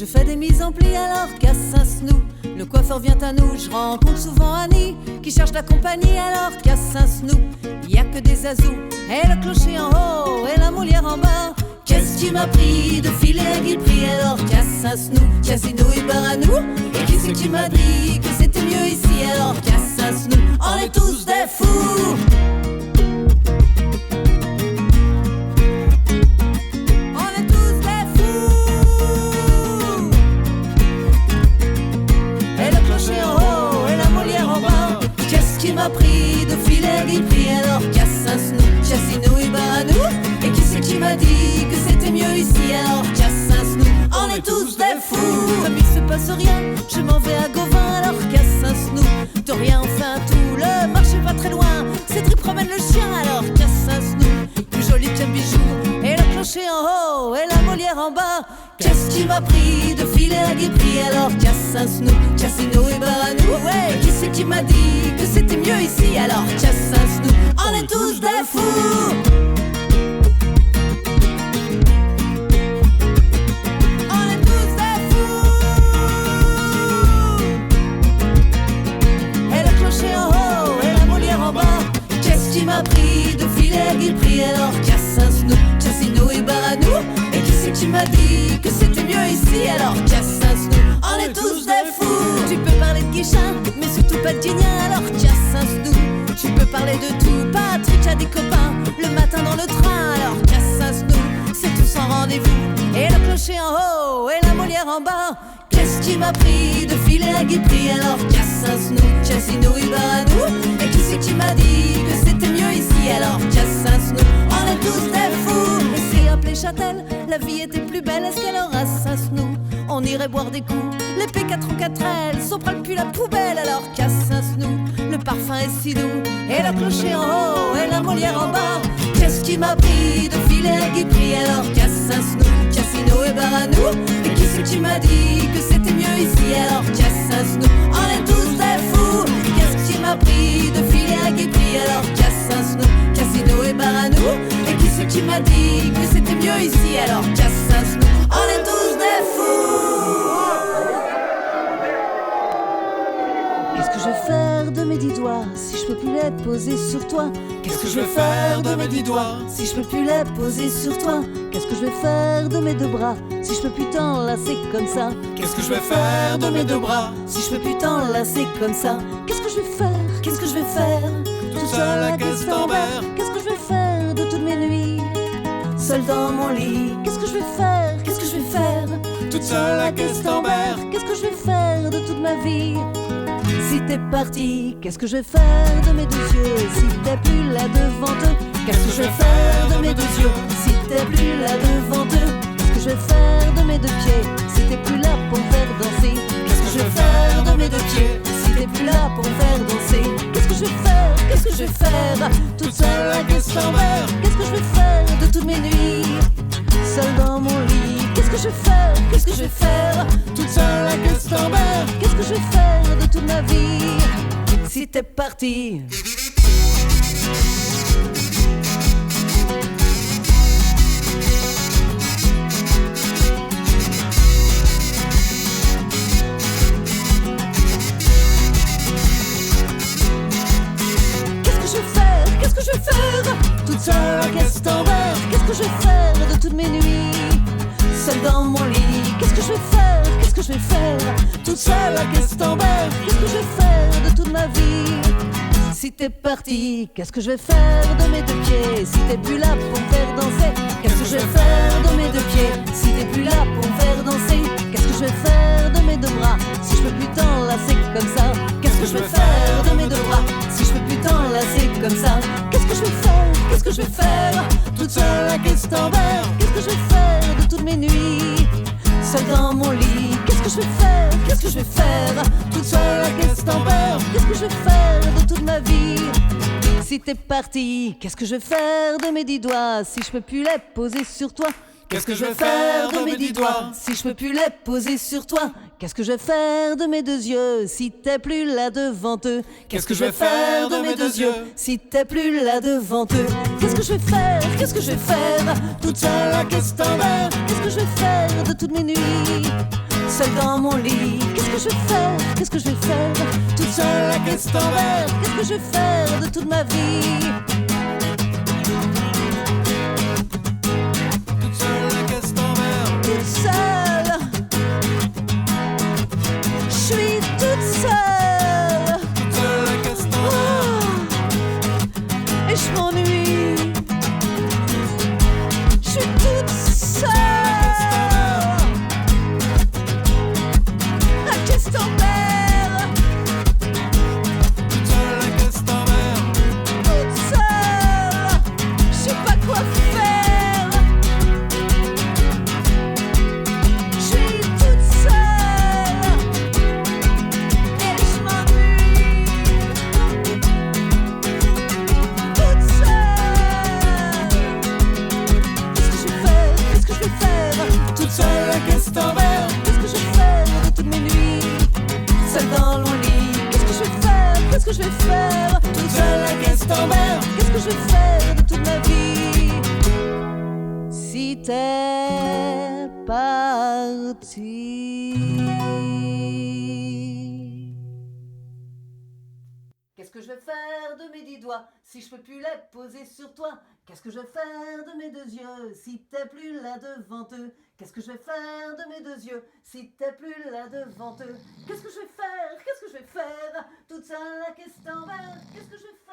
Je fais des mises en pli alors qu'à Saint-Snou le coiffeur vient à nous. Je rencontre souvent Annie qui cherche la compagnie alors qu'à Saint-Snou y a que des azous. Et le clocher en haut et la moulière en bas. Qu'est-ce qui m'a pris de filer à Guilpry alors qu'à Saint-Snou, Casino et Baranou? Et qui c'est qui m'a dit que c'était mieux ici alors qu'à Saint-Snou? On est tous des fous. Qui m'a pris de filer à Guilpry alors qu'à Saint-Snou, Casino et Baranou? Et qui c'est qui m'a dit que c'était mieux ici alors qu'à Saint-Snou? On est tous des fous. Comme il se passe rien, je m'en vais à Gauvin alors qu'à Saint-Snou de rien on fait un tout, le marché pas très loin. Cédric promène le chien alors qu'à Saint-Snou plus joli qu'un bijou. Et le clocher en haut et la Molière en bas. Qu'est-ce qui m'a pris de filer à Guilpry alors qu'à Saint-Snou, Casino et Baranou? Ouais, qui c'est qui m'a dit que c'était mieux ici alors qu'à Saint-Snou? On est tous des fous. On est tous des fous. Et le clocher en haut et la Molière en bas. Qu'est-ce qui m'a pris de filer à Guilpry alors qu'à Saint-Snou, Casino et Baranou? Et qui c'est qui m'a dit que c'était mieux ici alors qu'à Saint-Snou? On est tous des fous. Tu peux parler de Guichin, mais surtout pas de Guignan alors qu'à Saint-Snou. Tu peux parler de tout, Patrick a des copains le matin dans le train alors qu'à Saint-Snou c'est tout sans rendez-vous. Et le clocher en haut et la Molière en bas. Qu'est-ce qui m'a pris de filer à Guilpry alors qu'à Saint-Snou, Casino et Baranou? Et qui c'est qui m'a dit que c'était mieux ici alors qu'à Saint-Snou? On est tous des fous. Et si à Pléchâtel la vie était plus belle, est-ce qu'elle aura Saint-Snou? On irait boire des coups, les P404L Sopral puis la poubelle alors qu'à Saint-Snou le parfum est si doux. Et le clocher en haut et la Molière en bas. Qu'est-ce qui m'a pris de filer à Guilpry alors qu'à Saint-Snou, Casino et Baranou? Et qui c'est qui m'a dit que c'était mieux ici alors qu'à Saint-Snou? On est tous des fous. Qu'est-ce qui m'a pris de filer à Guilpry alors qu'à Saint-Snou, Casino et Baranou? Et qui c'est qui m'a dit que c'était mieux ici alors qu'à Saint-Snou? On est tous des fous. Qu'est-ce que je vais faire de mes 10 doigts si je peux plus les poser sur toi? Qu'est-ce que je vais faire de mes 10 doigts si je peux plus les poser sur toi? Qu'est-ce que je vais faire de mes 2 bras si je peux plus t'enlacer comme ça? Qu'est-ce que je vais faire de mes 2 bras si je peux plus t'enlacer comme ça? Qu'est-ce que je vais faire? Qu'est-ce que je vais faire toute seule à Questembert? Qu'est-ce que je vais faire de toutes mes nuits seule dans mon lit? Qu'est-ce que je vais faire? Qu'est-ce que je vais faire toute seule à Questembert? Qu'est-ce que je vais faire de toute ma vie si t'es parti? Qu'est-ce que je vais faire de mes 2 yeux si t'es plus là devant eux? Qu'est-ce que je vais faire de mes 2 yeux si t'es plus là devant eux? Qu'est-ce que je vais faire de mes 2 pieds si t'es plus là pour me faire danser? Qu'est-ce que je vais faire de mes 2 pieds si t'es plus là pour me faire danser? Qu'est-ce que je vais faire? Qu'est-ce que je vais faire toute seule à Questembert? Qu'est-ce que je vais faire de toutes mes nuits seule dans mon lit? Qu'est-ce que je vais faire? Qu'est-ce que je vais faire toute seule à Questembert? Qu'est-ce que je vais faire de toute ma vie si t'es parti? Qu'est-ce que je vais faire toute seule à Questembert? Qu'est-ce que je vais faire de toutes mes nuits seule dans mon lit? Qu'est-ce que je vais faire? Qu'est-ce que je vais faire toute seule à Questembert? Qu'est-ce que je vais faire de toute ma vie si t'es parti? Qu'est-ce que je vais faire de mes 2 pieds si t'es plus là pour me faire danser? Qu'est-ce que je vais faire de mes 2 pieds si t'es plus là pour me faire danser? Qu'est-ce que je vais faire de mes 2 bras si je peux plus t'enlacer comme ça? Qu'est-ce que je vais faire de mes 2 bras si je peux plus t'enlacer comme ça? Qu'est-ce que je vais faire? Qu'est-ce que je vais faire toute seule à Questembert? Qu'est-ce que je vais faire de toutes mes nuits seule dans mon lit? Qu'est-ce que je vais faire? Qu'est-ce que je vais faire toute seule à Questembert? Qu'est-ce que je vais faire de toute ma vie si t'es parti? Qu'est-ce que je vais faire de mes 10 doigts si je peux plus les poser sur toi? Qu'est-ce que je vais faire de mes 10 doigts si je peux plus les poser sur toi? Qu'est-ce que je vais faire de mes 2 yeux si t'es plus là devant eux? Qu'est-ce que je vais faire de mes 2 yeux si t'es plus là devant eux? Qu'est-ce que je vais faire? Qu'est-ce que je vais faire toute seule à Questembert? Qu'est-ce que je vais faire de toutes mes nuits seule dans mon lit. Qu'est-ce que je vais faire? Qu'est-ce que je vais faire? Toute seule la caisse t'envers. Qu'est-ce que je vais faire de toute ma vie? Toute seule la caisse t'envers. Toute seule, je suis toute seule. Toute seule la caisse t'envers. Et je m'ennuie. Je suis toute seule. La caisse t'envers. Toute seule la caisse t'envers. Toute seule, je sais pas quoi faire. Je suis toute seule et je m'ennuie. Toute seule. Qu'est-ce que je vais faire? Qu'est-ce que je vais faire? Toute seule la caisse t'envers. Qu'est-ce que je vais faire de toutes mes nuits? Seule dans mon lit. Qu'est-ce que je vais faire? Qu'est-ce que je vais faire? Toute seule la caisse t'envers. Qu'est-ce que je vais faire de toute ma vie si t'es parti? Qu'est-ce que je vais faire de mes 10 doigts si je peux plus les poser sur toi? Qu'est-ce que je vais faire de mes 2 yeux si t'es plus là devant eux? Qu'est-ce que je vais faire de mes 2 yeux si t'es plus là devant eux? Qu'est-ce que je vais faire? Qu'est-ce que je vais faire? Toute seule la caisse t'envers. Qu'est-ce que je vais faire?